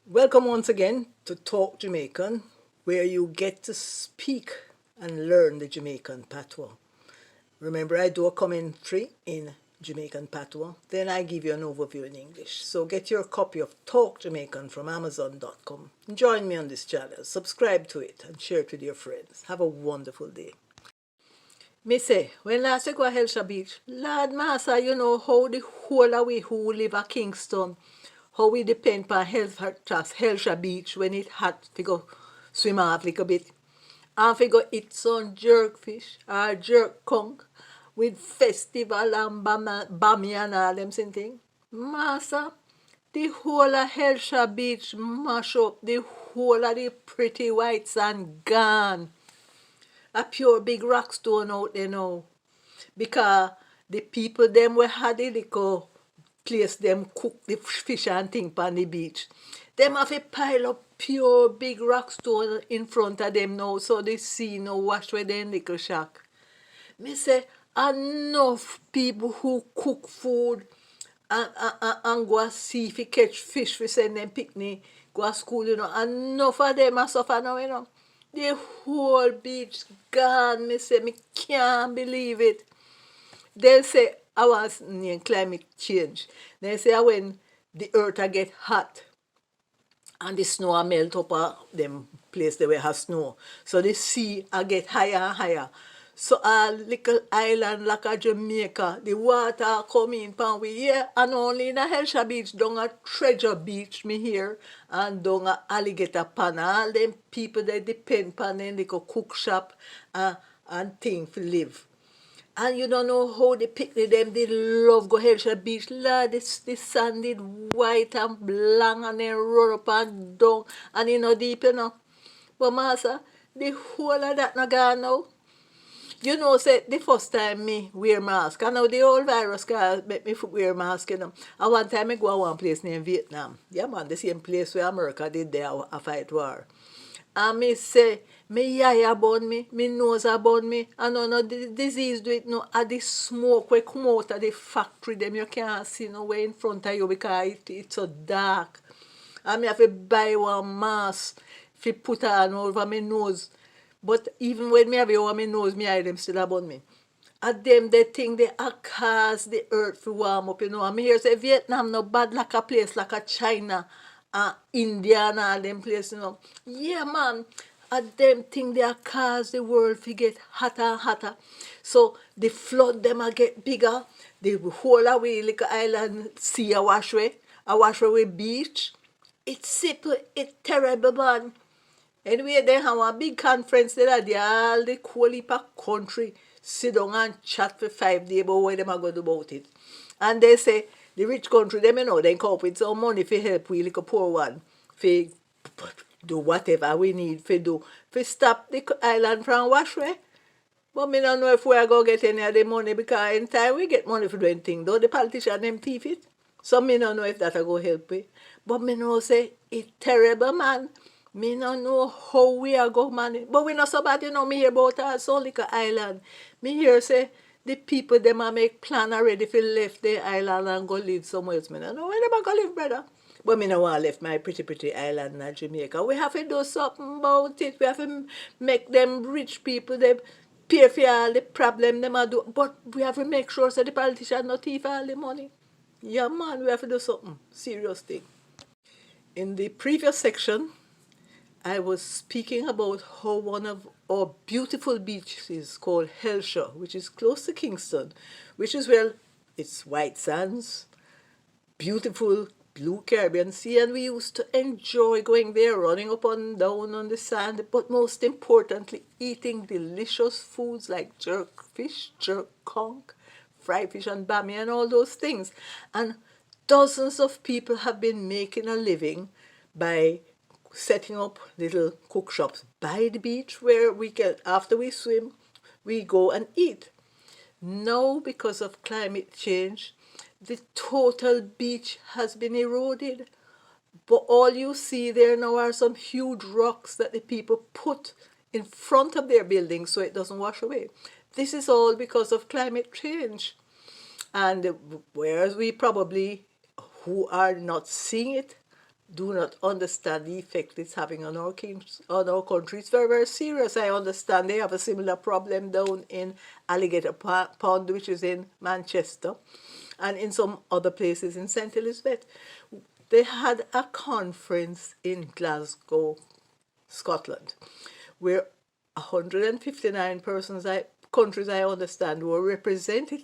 Welcome once again to Talk Jamaican, where you get to speak and learn the Jamaican patois. Remember, I do a commentary in Jamaican patois, then I give you an overview in English. So get your copy of Talk Jamaican from Amazon.com. Join me on this channel, subscribe to it, and share it with your friends. Have a wonderful day. Me say, when last I go to Hellshire Beach, Lord Master, you know how the whole of we who live at Kingston, how we depend on Hellshire Beach when it hot to go swim off a little bit. And we go eat some jerkfish or jerk conch with festival and bami and all them same thing. Master, the whole of Hellshire Beach mash up, the whole of the pretty white sand gone. A pure big rock stone out there now. Because the people them we had the little place them cook the fish and thing on the beach. Them have a pile of pure big rock stone in front of them now, so the sea no wash with them little shack. Me say enough people who cook food and go see if you catch fish for send them picnic, go to school, enough of them are suffer now. The whole beach gone, me say, me can't believe it. They say I was near climate change. They say when the earth a get hot and the snow a melt up them place where have snow. So the sea a get higher and higher. So a little island like a Jamaica, the water come in pan we here and only in a Hellshire Beach, down a Treasure Beach me here and down a Alligator Pan. All them people they depend on them little cook shop and thing to live. And you don't know how the picnic them, they love go Hellshire Beach. Lord, the sand is white and black and then roll up and down and deep, But master, the whole of that not gone now. Say the first time me wear mask, and now the whole virus can make me wear mask, And one time I go to one place named Vietnam. Yeah man, the same place where America did there a fight war. And me say, me eye burn me nose burn me, and no the disease do it no, and the smoke we come out of the factory them you can't see no way in front of you because it's so dark. And me have to buy one mask to put on over my nose. But even when me have it over my nose, me eye them still burn me. And them they think they are cause the earth to warm up, And me hear say Vietnam no bad like a place like a China and India and all them places, Yeah man. And them think they are cause the world to get hotter and hotter. So the flood them a get bigger. The whole away like a island sea a wash away beach. It's simple, it's terrible man. Anyway, they have a big conference there. All the whole heap of country sit down and chat for 5 days about what them are going to do about it. And they say, the rich country, them they come up with some money for help we like a poor one. For do whatever we need for do. For stop the island from wash away. But me don't know if we are going to get any of the money because in time we get money for doing things. Though the politician them thief it. So me don't know if that will help we. But me know say, it's terrible man. Me no know how we are going to manage. But we not so bad, me hear about us only like island. Me hear say the people them a make plan already for left the island and go live somewhere else. Me no know where them a go live, brother. But me no want left my pretty island in Jamaica. We have to do something about it. We have to make them rich people, they pay for all the problem them a do. But we have to make sure so the politician not thief all the money. Yeah man, we have to do something. Serious thing. In the previous section, I was speaking about how one of our beautiful beaches called Hellshire, which is close to Kingston, which is where it's white sands, beautiful blue Caribbean Sea, and we used to enjoy going there, running up and down on the sand, but most importantly, eating delicious foods like jerk fish, jerk conch, fried fish and bami and all those things. And dozens of people have been making a living by setting up little cook shops by the beach where we can, after we swim, we go and eat. Now, because of climate change, the total beach has been eroded. But all you see there now are some huge rocks that the people put in front of their buildings so it doesn't wash away. This is all because of climate change. And whereas we probably, who are not seeing it, do not understand the effect it's having on on our country. It's very, very serious. I understand they have a similar problem down in Alligator Pond, which is in Manchester, and in some other places in St. Elizabeth. They had a conference in Glasgow, Scotland, where 159 countries, I understand, were represented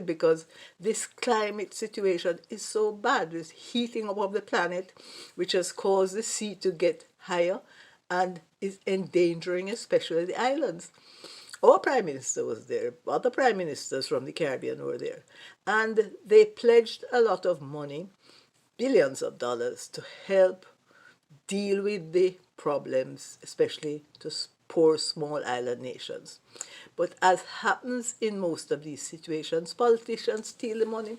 because this climate situation is so bad. This heating up of the planet, which has caused the sea to get higher and is endangering especially the islands. Our prime minister was there, other prime ministers from the Caribbean were there, and they pledged a lot of money, billions of dollars, to help deal with the problems, especially to poor small island nations. But as happens in most of these situations, politicians steal the money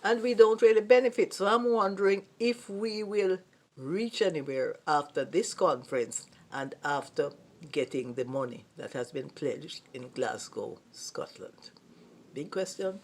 and we don't really benefit. So I'm wondering if we will reach anywhere after this conference and after getting the money that has been pledged in Glasgow, Scotland. Big question.